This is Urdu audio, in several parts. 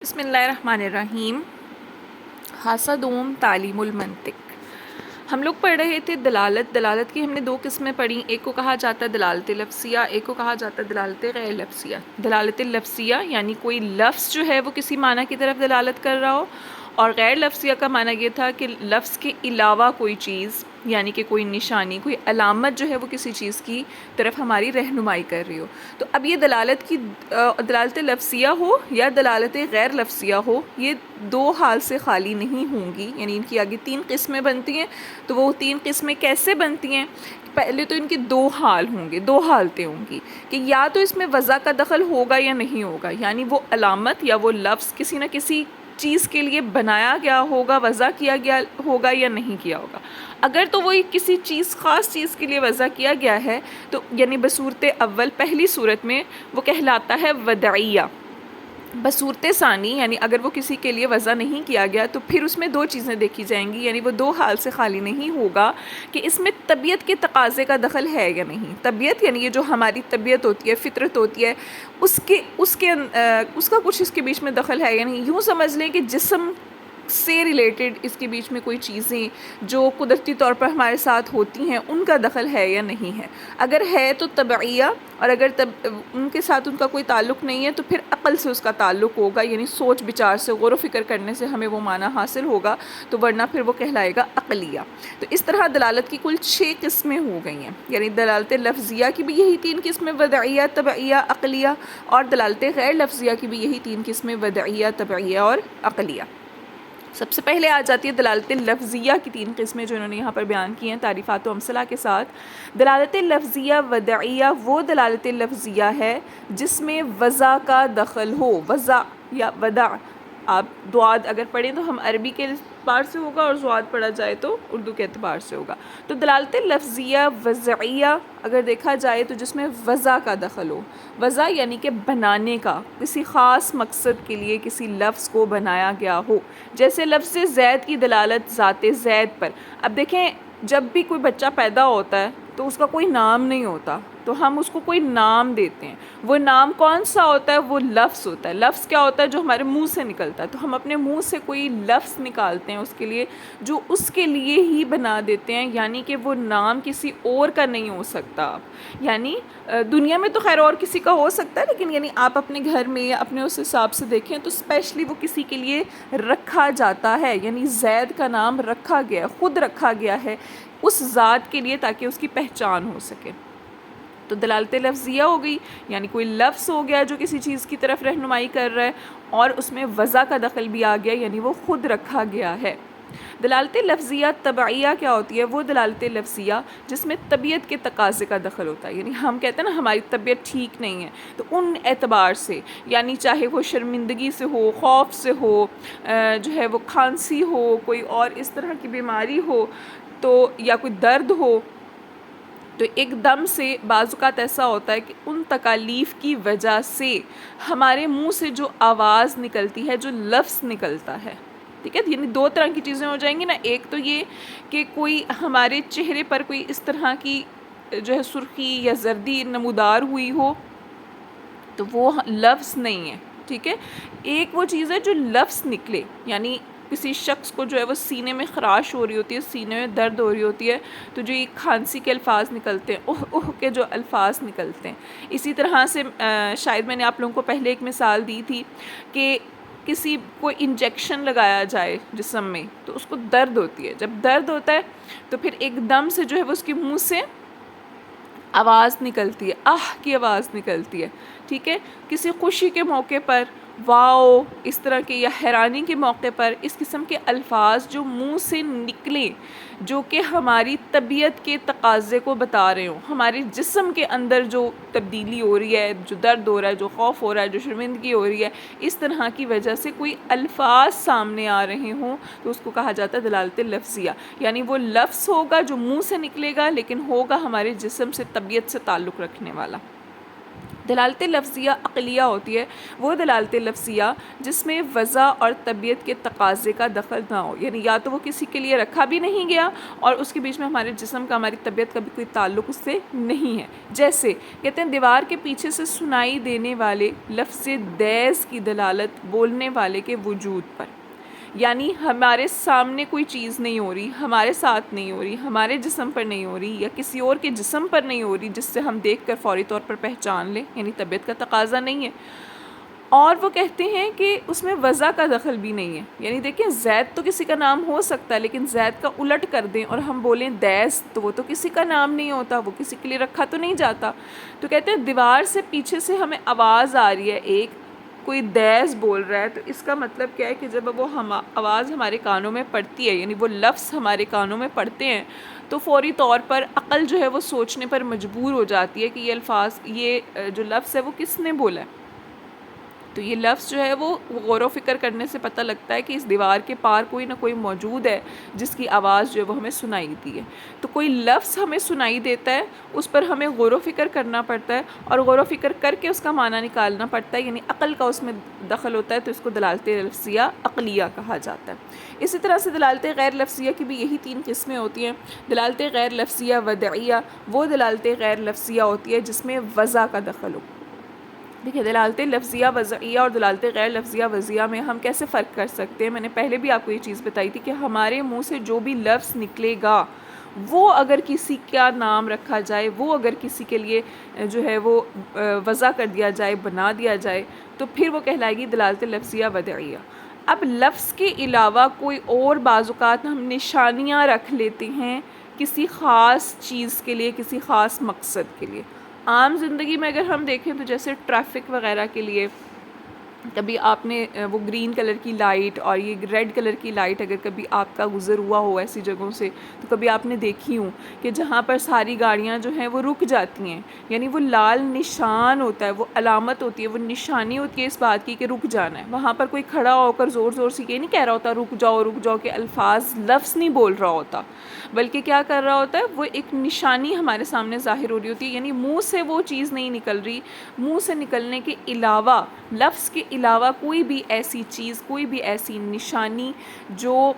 بسم اللہ الرحمن الرحیم۔ خاصہ دوم تعلیم المنطق۔ ہم لوگ پڑھ رہے تھے دلالت کی ہم نے دو قسمیں پڑھی، ایک کو کہا جاتا ہے دلالت لفظیہ، ایک کو کہا جاتا ہے دلالت غیر لفظیہ۔ دلالت لفظیہ یعنی کوئی لفظ جو ہے وہ کسی معنی کی طرف دلالت کر رہا ہو، اور غیر لفظیہ کا معنی یہ تھا کہ لفظ کے علاوہ کوئی چیز یعنی کہ کوئی نشانی، کوئی علامت جو ہے وہ کسی چیز کی طرف ہماری رہنمائی کر رہی ہو۔ تو اب یہ دلالت لفظیہ ہو یا دلالت غیر لفظیہ ہو، یہ دو حال سے خالی نہیں ہوں گی، یعنی ان کی آگے تین قسمیں بنتی ہیں۔ تو وہ تین قسمیں کیسے بنتی ہیں؟ پہلے تو ان کے دو حال ہوں گے، دو حالتیں ہوں گی کہ یا تو اس میں وضع کا دخل ہوگا یا نہیں ہوگا، یعنی وہ علامت یا وہ لفظ کسی نہ کسی چیز کے لیے بنایا گیا ہوگا، وضع کیا گیا ہوگا یا نہیں کیا ہوگا۔ اگر تو وہ کسی خاص چیز کے لیے وضع کیا گیا ہے تو یعنی بصورت اول پہلی صورت میں وہ کہلاتا ہے ودعیہ۔ بصورت ثانی یعنی اگر وہ کسی کے لیے وضع نہیں کیا گیا تو پھر اس میں دو چیزیں دیکھی جائیں گی، یعنی وہ دو حال سے خالی نہیں ہوگا کہ اس میں طبیعت کے تقاضے کا دخل ہے یا نہیں۔ طبیعت یعنی یہ جو ہماری طبیعت ہوتی ہے، فطرت ہوتی ہے، اس کا کچھ اس کے بیچ میں دخل ہے یا نہیں۔ یوں سمجھ لیں کہ جسم سے ریلیٹڈ اس کے بیچ میں کوئی چیزیں جو قدرتی طور پر ہمارے ساتھ ہوتی ہیں ان کا دخل ہے یا نہیں ہے۔ اگر ہے تو طبعیہ، اور اگر ان کے ساتھ ان کا کوئی تعلق نہیں ہے تو پھر عقل سے اس کا تعلق ہوگا، یعنی سوچ بچار سے، غور و فکر کرنے سے ہمیں وہ معنی حاصل ہوگا، تو ورنہ پھر وہ کہلائے گا عقلیہ۔ تو اس طرح دلالت کی کل 6 قسمیں ہو گئی ہیں، یعنی دلالت لفظیہ کی بھی یہی 3 قسمیں، ودعیہ، طبعیہ، عقلیہ، اور دلالت غیر لفظیہ کی بھی یہی 3 قسمیں، ودعیہ، طبعیہ اور عقلیہ۔ سب سے پہلے آ جاتی ہے دلالت لفظیہ کی 3 قسمیں جو انہوں نے یہاں پر بیان کی ہیں تعریفات و امثلہ کے ساتھ۔ دلالت لفظیہ ودعیہ وہ دلالت لفظیہ ہے جس میں وضع کا دخل ہو، وضع یا ودع۔ آپ ضاد اگر پڑھیں تو ہم عربی کے اعتبار سے ہوگا، اور ضاد پڑھا جائے تو اردو کے اعتبار سے ہوگا۔ تو دلالت لفظیہ وضعیہ اگر دیکھا جائے تو جس میں وضع کا دخل ہو، وضع یعنی کہ بنانے کا، کسی خاص مقصد کے لیے کسی لفظ کو بنایا گیا ہو، جیسے لفظ زید کی دلالت ذات زید پر۔ اب دیکھیں جب بھی کوئی بچہ پیدا ہوتا ہے تو اس کا کوئی نام نہیں ہوتا، تو ہم اس کو کوئی نام دیتے ہیں۔ وہ نام کون سا ہوتا ہے؟ وہ لفظ ہوتا ہے۔ لفظ کیا ہوتا ہے؟ جو ہمارے منہ سے نکلتا ہے۔ تو ہم اپنے منہ سے کوئی لفظ نکالتے ہیں اس کے لیے جو اس کے لیے ہی بنا دیتے ہیں، یعنی کہ وہ نام کسی اور کا نہیں ہو سکتا۔ یعنی دنیا میں تو خیر اور کسی کا ہو سکتا ہے، لیکن یعنی آپ اپنے گھر میں یا اپنے اس حساب سے دیکھیں تو اسپیشلی وہ کسی کے لیے رکھا جاتا ہے، یعنی زید کا نام رکھا گیا، خود رکھا گیا ہے اس ذات کے لیے تاکہ اس کی پہچان ہو سکے۔ تو دلالت لفظیہ ہو گئی، یعنی کوئی لفظ ہو گیا جو کسی چیز کی طرف رہنمائی کر رہا ہے اور اس میں وضع کا دخل بھی آ گیا، یعنی وہ خود رکھا گیا ہے۔ دلالت لفظیہ طبعیہ کیا ہوتی ہے؟ وہ دلالت لفظیہ جس میں طبیعت کے تقاضے کا دخل ہوتا ہے، یعنی ہم کہتے ہیں نا ہماری طبیعت ٹھیک نہیں ہے، تو ان اعتبار سے، یعنی چاہے وہ شرمندگی سے ہو، خوف سے ہو، جو ہے وہ کھانسی ہو، کوئی اور اس طرح کی بیماری ہو، تو یا کوئی درد ہو، تو ایک دم سے بعض اوقات ایسا ہوتا ہے کہ ان تکالیف کی وجہ سے ہمارے منہ سے جو آواز نکلتی ہے، جو لفظ نکلتا ہے، ٹھیک ہے، یعنی 2 طرح کی چیزیں ہو جائیں گی نا۔ ایک تو یہ کہ کوئی ہمارے چہرے پر کوئی اس طرح کی جو ہے سرخی یا زردی نمودار ہوئی ہو تو وہ لفظ نہیں ہے، ٹھیک ہے۔ ایک وہ چیز ہے جو لفظ نکلے، یعنی کسی شخص کو جو ہے وہ سینے میں خراش ہو رہی ہوتی ہے، سینے میں درد ہو رہی ہوتی ہے، تو جو یہ کھانسی کے الفاظ نکلتے ہیں، اوہ اوہ کے جو الفاظ نکلتے ہیں۔ اسی طرح سے شاید میں نے آپ لوگوں کو پہلے ایک مثال دی تھی کہ کسی کو انجیکشن لگایا جائے جسم میں تو اس کو درد ہوتی ہے، جب درد ہوتا ہے تو پھر ایک دم سے جو ہے وہ اس کے منہ سے آواز نکلتی ہے، آہ کی آواز نکلتی ہے، ٹھیک ہے۔ کسی خوشی کے موقع پر واؤ اس طرح کے، یا حیرانی کے موقع پر اس قسم کے الفاظ جو منہ سے نکلیں، جو کہ ہماری طبیعت کے تقاضے کو بتا رہے ہوں، ہمارے جسم کے اندر جو تبدیلی ہو رہی ہے، جو درد ہو رہا ہے، جو خوف ہو رہا ہے، جو شرمندگی ہو رہی ہے، اس طرح کی وجہ سے کوئی الفاظ سامنے آ رہے ہوں تو اس کو کہا جاتا ہے دلالت لفظیہ، یعنی وہ لفظ ہوگا جو منہ سے نکلے گا لیکن ہوگا ہمارے جسم سے، طبیعت سے تعلق رکھنے والا۔ دلالت لفظیہ عقلیہ ہوتی ہے وہ دلالت لفظیہ جس میں وضع اور طبیعت کے تقاضے کا دخل نہ ہو، یعنی یا تو وہ کسی کے لیے رکھا بھی نہیں گیا اور اس کے بیچ میں ہمارے جسم کا، ہماری طبیعت کا بھی کوئی تعلق اس سے نہیں ہے۔ جیسے کہتے ہیں دیوار کے پیچھے سے سنائی دینے والے لفظ دیز کی دلالت بولنے والے کے وجود پر، یعنی ہمارے سامنے کوئی چیز نہیں ہو رہی، ہمارے ساتھ نہیں ہو رہی، ہمارے جسم پر نہیں ہو رہی یا کسی اور کے جسم پر نہیں ہو رہی جس سے ہم دیکھ کر فوری طور پر پہچان لیں، یعنی طبیعت کا تقاضا نہیں ہے۔ اور وہ کہتے ہیں کہ اس میں وضع کا دخل بھی نہیں ہے، یعنی دیکھیں زید تو کسی کا نام ہو سکتا ہے لیکن زید کا الٹ کر دیں اور ہم بولیں دیس، تو وہ تو کسی کا نام نہیں ہوتا، وہ کسی کے لیے رکھا تو نہیں جاتا۔ تو کہتے ہیں دیوار سے پیچھے سے ہمیں آواز آ رہی ہے، ایک کوئی دیس بول رہا ہے، تو اس کا مطلب کیا ہے کہ جب وہ آواز ہمارے کانوں میں پڑتی ہے، یعنی وہ لفظ ہمارے کانوں میں پڑتے ہیں، تو فوری طور پر عقل جو ہے وہ سوچنے پر مجبور ہو جاتی ہے کہ یہ الفاظ، یہ جو لفظ ہے وہ کس نے بولا ہے۔ تو یہ لفظ جو ہے وہ غور و فکر کرنے سے پتہ لگتا ہے کہ اس دیوار کے پار کوئی نہ کوئی موجود ہے جس کی آواز جو ہے وہ ہمیں سنائی دی ہے۔ تو کوئی لفظ ہمیں سنائی دیتا ہے، اس پر ہمیں غور و فکر کرنا پڑتا ہے اور غور و فکر کر کے اس کا معنی نکالنا پڑتا ہے، یعنی عقل کا اس میں دخل ہوتا ہے، تو اس کو دلالت لفظیہ عقلیہ کہا جاتا ہے۔ اسی طرح سے دلالت غیر لفظیہ کی بھی یہی 3 قسمیں ہوتی ہیں۔ دلالت غیر لفظیہ وضعیہ، وہ دلالت غیر لفظیہ ہوتی ہے جس میں وضع کا دخل ہو۔ دیکھیے دلالت لفظیہ وضعیہ اور دلالت غیر لفظیہ وضعیہ میں ہم کیسے فرق کر سکتے ہیں؟ میں نے پہلے بھی آپ کو یہ چیز بتائی تھی کہ ہمارے منہ سے جو بھی لفظ نکلے گا وہ اگر کسی کا نام رکھا جائے، وہ اگر کسی کے لیے جو ہے وہ وضع کر دیا جائے، بنا دیا جائے، تو پھر وہ کہلائے گی دلالت لفظیہ وضعیہ۔ اب لفظ کے علاوہ کوئی اور بعض اوقات ہم نشانیاں رکھ لیتے ہیں کسی خاص چیز کے لیے، کسی خاص مقصد کے لیے۔ عام زندگی میں اگر ہم دیکھیں تو جیسے ٹریفک وغیرہ کے لیے کبھی آپ نے وہ گرین کلر کی لائٹ اور یہ ریڈ کلر کی لائٹ اگر کبھی آپ کا گزر ہوا ہو ایسی جگہوں سے، تو کبھی آپ نے دیکھی ہوں کہ جہاں پر ساری گاڑیاں جو ہیں وہ رک جاتی ہیں، یعنی وہ لال نشان ہوتا ہے، وہ علامت ہوتی ہے، وہ نشانی ہوتی ہے اس بات کی کہ رک جانا ہے۔ وہاں پر کوئی کھڑا ہو کر زور زور سے یہ نہیں کہہ رہا ہوتا رک جاؤ کہ الفاظ لفظ نہیں بول رہا ہوتا، بلکہ کیا کر رہا ہوتا ہے، وہ ایک نشانی ہمارے سامنے ظاہر ہو رہی ہوتی ہے، یعنی منہ سے وہ چیز نہیں نکل رہی، منہ سے نکلنے کے علاوہ، لفظ کے علاوہ کوئی بھی ایسی چیز، کوئی بھی ایسی نشانی جو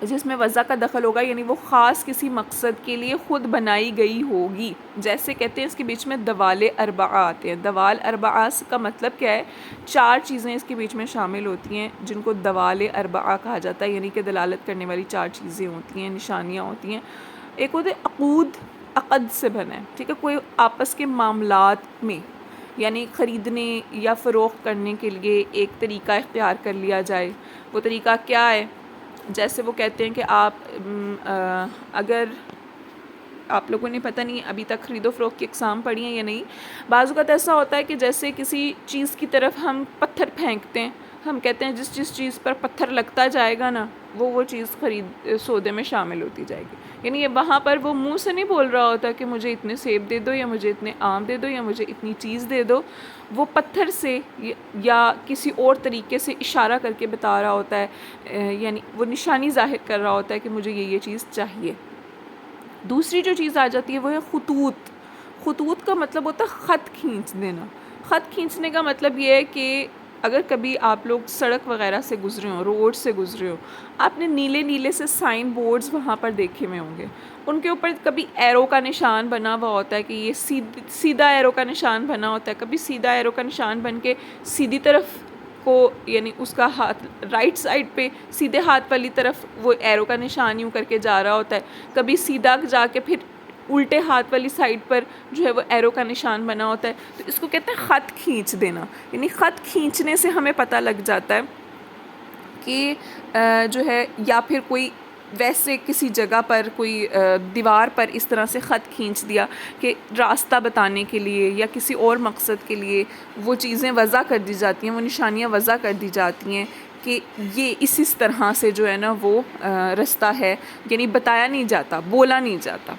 جس میں وضع کا دخل ہوگا، یعنی وہ خاص کسی مقصد کے لیے خود بنائی گئی ہوگی۔ جیسے کہتے ہیں اس کے بیچ میں دوال اربعہ آتے ہیں۔ دوال اربعہ کا مطلب کیا ہے؟ 4 چیزیں اس کے بیچ میں شامل ہوتی ہیں جن کو دوال اربعہ کہا جاتا ہے، یعنی کہ دلالت کرنے والی 4 چیزیں ہوتی ہیں، نشانیاں ہوتی ہیں۔ ایک ہوتے عقود، عقد سے بنا ہے، ٹھیک ہے، کوئی آپس کے معاملات میں، یعنی خریدنے یا فروخت کرنے کے لیے ایک طریقہ اختیار کر لیا جائے۔ وہ طریقہ کیا ہے؟ جیسے وہ کہتے ہیں کہ آپ اگر آپ لوگوں نے پتہ نہیں ابھی تک خرید و فروخت کی اقسام پڑھی ہیں یا نہیں، بعض اوقات ایسا ہوتا ہے کہ جیسے کسی چیز کی طرف ہم پتھر پھینکتے ہیں، ہم کہتے ہیں جس چیز پر پتھر لگتا جائے گا نا وہ چیز سودے میں شامل ہوتی جائے گی، یعنی یہ وہاں پر وہ منہ سے نہیں بول رہا ہوتا کہ مجھے اتنے سیب دے دو یا مجھے اتنے آم دے دو یا مجھے اتنی چیز دے دو، وہ پتھر سے یا کسی اور طریقے سے اشارہ کر کے بتا رہا ہوتا ہے، یعنی وہ نشانی ظاہر کر رہا ہوتا ہے کہ مجھے یہ چیز چاہیے۔ دوسری جو چیز آ جاتی ہے وہ ہے خطوط۔ خطوط کا مطلب ہوتا ہے خط کھینچ دینا۔ خط کھینچنے کا مطلب یہ ہے کہ اگر کبھی آپ لوگ سڑک وغیرہ سے گزرے ہوں، روڈ سے گزرے ہوں، آپ نے نیلے نیلے سے سائن بورڈز وہاں پر دیکھے ہوئے ہوں گے، ان کے اوپر کبھی ایرو کا نشان بنا ہوا ہوتا ہے کہ یہ سیدھا ایرو کا نشان بنا ہوتا ہے، کبھی سیدھا ایرو کا نشان بن کے سیدھی طرف کو، یعنی اس کا ہاتھ رائٹ سائڈ پہ سیدھے ہاتھ والی طرف وہ ایرو کا نشان یوں کر کے جا رہا ہوتا ہے، کبھی سیدھا جا کے پھر الٹے ہاتھ والی سائڈ پر جو ہے وہ ایرو کا نشان بنا ہوتا ہے۔ تو اس کو کہتے ہیں خط کھینچ دینا، یعنی خط کھینچنے سے ہمیں پتہ لگ جاتا ہے کہ جو ہے یا پھر کوئی ویسے کسی جگہ پر کوئی دیوار پر اس طرح سے خط کھینچ دیا کہ راستہ بتانے کے لیے یا کسی اور مقصد کے لیے وہ چیزیں وضع کر دی جاتی ہیں، وہ نشانیاں وضع کر دی جاتی ہیں کہ یہ اس طرح سے جو ہے نا وہ رستہ ہے، یعنی بتایا نہیں جاتا، بولا نہیں جاتا۔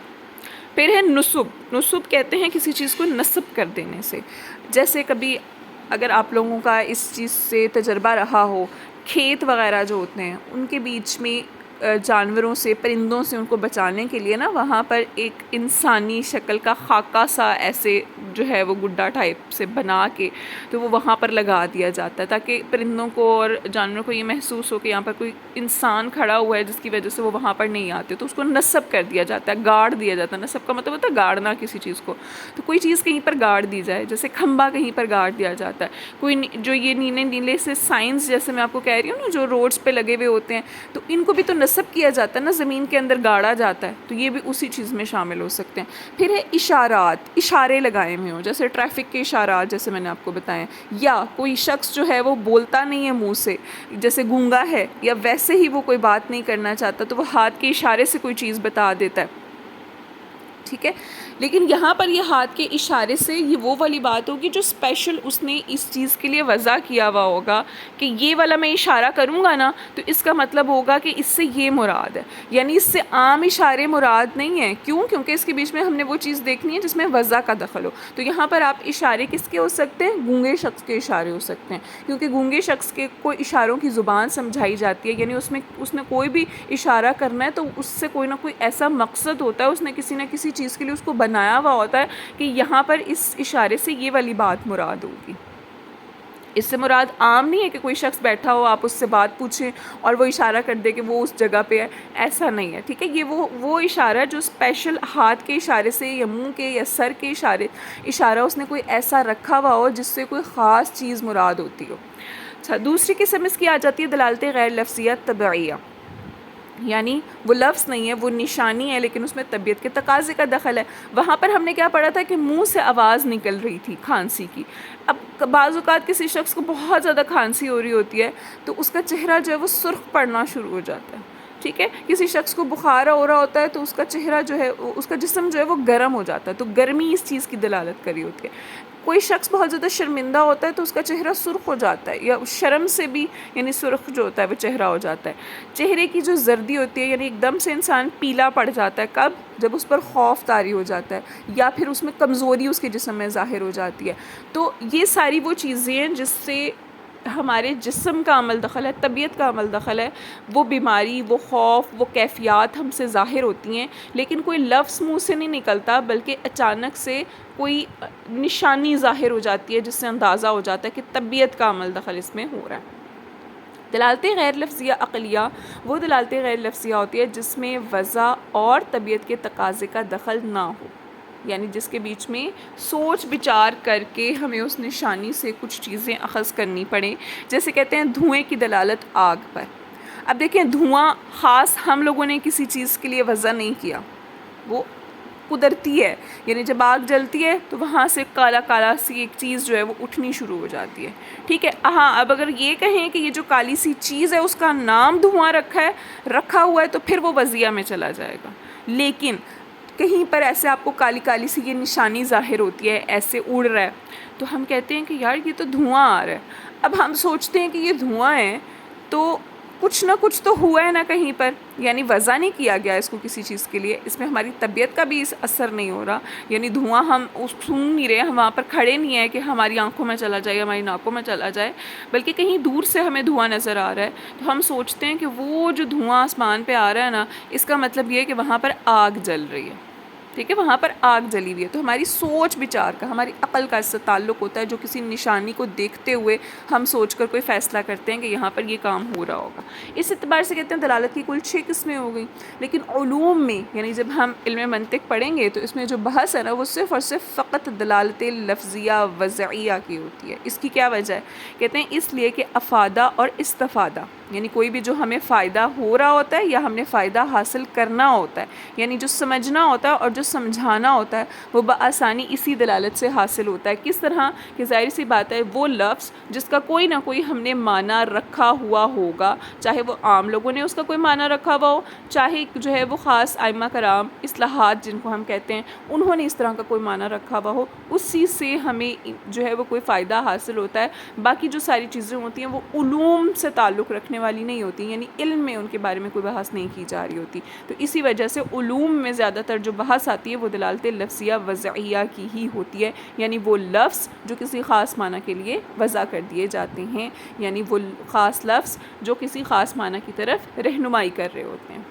پھر ہے نصب۔ نصب کہتے ہیں کسی چیز کو نصب کر دینے سے، جیسے کبھی اگر آپ لوگوں کا اس چیز سے تجربہ رہا ہو، کھیت وغیرہ جو ہوتے ہیں ان کے بیچ میں جانوروں سے پرندوں سے ان کو بچانے کے لیے نا وہاں پر ایک انسانی شکل کا خاکہ سا ایسے جو ہے وہ گڈا ٹائپ سے بنا کے تو وہ وہاں پر لگا دیا جاتا ہے تاکہ پرندوں کو اور جانوروں کو یہ محسوس ہو کہ یہاں پر کوئی انسان کھڑا ہوا ہے جس کی وجہ سے وہ وہاں پر نہیں آتے، تو اس کو نصب کر دیا جاتا ہے، گاڑ دیا جاتا ہے۔ نصب کا مطلب ہوتا ہے گاڑنا کسی چیز کو، تو کوئی چیز کہیں پر گاڑ دی جائے، جیسے کھمبا کہیں پر گاڑ دیا جاتا ہے۔ کوئی جو یہ نیلے نیلے سے سائنس جیسے میں آپ کو کہہ رہی ہوں نا جو روڈز پہ لگے ہوئے ہوتے ہیں، تو ان کو بھی تو نصب کیا جاتا ہے نا، زمین کے اندر گاڑا جاتا ہے، تو یہ بھی اسی چیز میں شامل ہو سکتے ہیں۔ پھر ہے اشارات، اشارے لگائے ہوئے ہوں، جیسے ٹریفک کے اشارات جیسے میں نے آپ کو بتایا، یا کوئی شخص جو ہے وہ بولتا نہیں ہے منہ سے، جیسے گونگا ہے یا ویسے ہی وہ کوئی بات نہیں کرنا چاہتا تو وہ ہاتھ کے اشارے سے کوئی چیز بتا دیتا ہے، ٹھیک ہے۔ لیکن یہاں پر یہ ہاتھ کے اشارے سے یہ وہ والی بات ہوگی جو اسپیشل اس نے اس چیز کے لیے وضع کیا ہوا ہوگا کہ یہ والا میں اشارہ کروں گا نا تو اس کا مطلب ہوگا کہ اس سے یہ مراد ہے، یعنی اس سے عام اشارے مراد نہیں ہیں۔ کیوں؟ کیونکہ اس کے بیچ میں ہم نے وہ چیز دیکھنی ہے جس میں وضع کا دخل ہو۔ تو یہاں پر آپ اشارے کس کے ہو سکتے ہیں؟ گونگے شخص کے اشارے ہو سکتے ہیں، کیونکہ گونگے شخص کے کو اشاروں کی زبان سمجھائی جاتی ہے، یعنی اس نے کوئی بھی اشارہ کرنا ہے تو اس سے کوئی نہ کوئی ایسا مقصد ہوتا ہے، اس نے کسی نہ کسی چیز کے لیے اس کو بنایا ہوا ہوتا ہے کہ یہاں پر اس اشارے سے یہ والی بات مراد ہوگی۔ اس سے مراد عام نہیں ہے کہ کوئی شخص بیٹھا ہو آپ اس سے بات پوچھیں اور وہ اشارہ کر دے کہ وہ اس جگہ پہ ہے، ایسا نہیں ہے، ٹھیک ہے۔ یہ وہ اشارہ جو اسپیشل ہاتھ کے اشارے سے یا منہ کے یا سر کے اشارہ اس نے کوئی ایسا رکھا ہوا ہو جس سے کوئی خاص چیز مراد ہوتی ہو۔ اچھا، دوسری قسم اس کی آ جاتی ہے دلالت غیر لفظیہ طبعیہ، یعنی وہ لفظ نہیں ہے، وہ نشانی ہے لیکن اس میں طبیعت کے تقاضے کا دخل ہے۔ وہاں پر ہم نے کیا پڑھا تھا کہ منہ سے آواز نکل رہی تھی کھانسی کی۔ اب بعض اوقات کسی شخص کو بہت زیادہ کھانسی ہو رہی ہوتی ہے تو اس کا چہرہ جو ہے وہ سرخ پڑنا شروع ہو جاتا ہے، ٹھیک ہے۔ کسی شخص کو بخار ہو رہا ہوتا ہے تو اس کا چہرہ جو ہے اس کا جسم جو ہے وہ گرم ہو جاتا ہے، تو گرمی اس چیز کی دلالت کری ہوتی ہے۔ کوئی شخص بہت زیادہ شرمندہ ہوتا ہے تو اس کا چہرہ سرخ ہو جاتا ہے، یا شرم سے بھی یعنی سرخ جو ہوتا ہے وہ چہرہ ہو جاتا ہے۔ چہرے کی جو زردی ہوتی ہے یعنی ایک دم سے انسان پیلا پڑ جاتا ہے، کب؟ جب اس پر خوف طاری ہو جاتا ہے یا پھر اس میں کمزوری اس کے جسم میں ظاہر ہو جاتی ہے۔ تو یہ ساری وہ چیزیں ہیں جس سے ہمارے جسم کا عمل دخل ہے، طبیعت کا عمل دخل ہے، وہ بیماری، وہ خوف، وہ کیفیات ہم سے ظاہر ہوتی ہیں، لیکن کوئی لفظ منہ سے نہیں نکلتا بلکہ اچانک سے کوئی نشانی ظاہر ہو جاتی ہے جس سے اندازہ ہو جاتا ہے کہ طبیعت کا عمل دخل اس میں ہو رہا ہے۔ دلالت غیر لفظیہ عقلیہ وہ دلالت غیر لفظیہ ہوتی ہے جس میں وضع اور طبیعت کے تقاضے کا دخل نہ ہو، یعنی جس کے بیچ میں سوچ بچار کر کے ہمیں اس نشانی سے کچھ چیزیں اخذ کرنی پڑیں، جیسے کہتے ہیں دھوئیں کی دلالت آگ پر۔ اب دیکھیں دھواں خاص ہم لوگوں نے کسی چیز کے لیے وضع نہیں کیا، وہ قدرتی ہے، یعنی جب آگ جلتی ہے تو وہاں سے کالا کالا سی ایک چیز جو ہے وہ اٹھنی شروع ہو جاتی ہے، ٹھیک ہے۔ ہاں اب اگر یہ کہیں کہ یہ جو کالی سی چیز ہے اس کا نام دھواں رکھا ہوا ہے تو پھر وہ وضعیہ میں چلا جائے گا، لیکن کہیں پر ایسے آپ کو کالی کالی سی یہ نشانی ظاہر ہوتی ہے، ایسے اڑ رہا ہے تو ہم کہتے ہیں کہ یار یہ تو دھواں آ رہا ہے۔ اب ہم سوچتے ہیں کہ یہ دھواں ہے تو کچھ نہ کچھ تو ہوا ہے نا کہیں پر، یعنی وضع نہیں کیا گیا اس کو کسی چیز کے لیے، اس میں ہماری طبیعت کا بھی اثر نہیں ہو رہا، یعنی دھواں ہم سون نہیں رہے، ہم وہاں پر کھڑے نہیں ہیں کہ ہماری آنکھوں میں چلا جائے، ہماری ناکوں میں چلا جائے، بلکہ کہیں دور سے ہمیں دھواں نظر آ رہا ہے، تو ہم سوچتے ہیں کہ وہ جو دھواں آسمان پہ آ رہا ہے نا اس کا مطلب یہ ہے کہ وہاں پر آگ جل رہی ہے، ٹھیک ہے، وہاں پر آگ جلی ہوئی ہے۔ تو ہماری سوچ بچار کا، ہماری عقل کا اس سے تعلق ہوتا ہے، جو کسی نشانی کو دیکھتے ہوئے ہم سوچ کر کوئی فیصلہ کرتے ہیں کہ یہاں پر یہ کام ہو رہا ہوگا۔ اس اعتبار سے کہتے ہیں دلالت کی کل 6 قسمیں ہو گئیں، لیکن علوم میں یعنی جب ہم علم منطق پڑھیں گے تو اس میں جو بحث ہے نا وہ صرف اور صرف فقط دلالت لفظیہ وضعیہ کی ہوتی ہے۔ اس کی کیا وجہ ہے؟ کہتے ہیں اس لیے کہ افادہ اور استفادہ، یعنی کوئی بھی جو ہمیں فائدہ ہو رہا ہوتا ہے یا ہم نے فائدہ حاصل کرنا ہوتا ہے، یعنی جو سمجھنا ہوتا ہے اور جو سمجھانا ہوتا ہے وہ بآسانی اسی دلالت سے حاصل ہوتا ہے۔ کس طرح کہ ظاہر سی بات ہے وہ لفظ جس کا کوئی نہ کوئی ہم نے معنی رکھا ہوا ہوگا، چاہے وہ عام لوگوں نے اس کا کوئی معنی رکھا ہوا ہو، چاہے جو ہے وہ خاص ائمہ کرام اصلاحات جن کو ہم کہتے ہیں انہوں نے اس طرح کا کوئی معنی رکھا ہوا ہو، اسی سے ہمیں جو ہے وہ کوئی فائدہ حاصل ہوتا ہے۔ باقی جو ساری چیزیں ہوتی ہیں وہ علوم سے تعلق رکھنے رکھنے والی نہیں ہوتی، یعنی علم میں ان کے بارے میں کوئی بحث نہیں کی جا رہی ہوتی. تو اسی وجہ سے علوم میں زیادہ تر جو بحث آتی ہے وہ دلالت لفظیہ وضعیہ کی ہی ہوتی ہے، یعنی وہ لفظ جو کسی خاص معنی کے لیے وضع کر دیے جاتے ہیں، یعنی وہ خاص لفظ جو کسی خاص معنی کی طرف رہنمائی کر رہے ہوتے ہیں.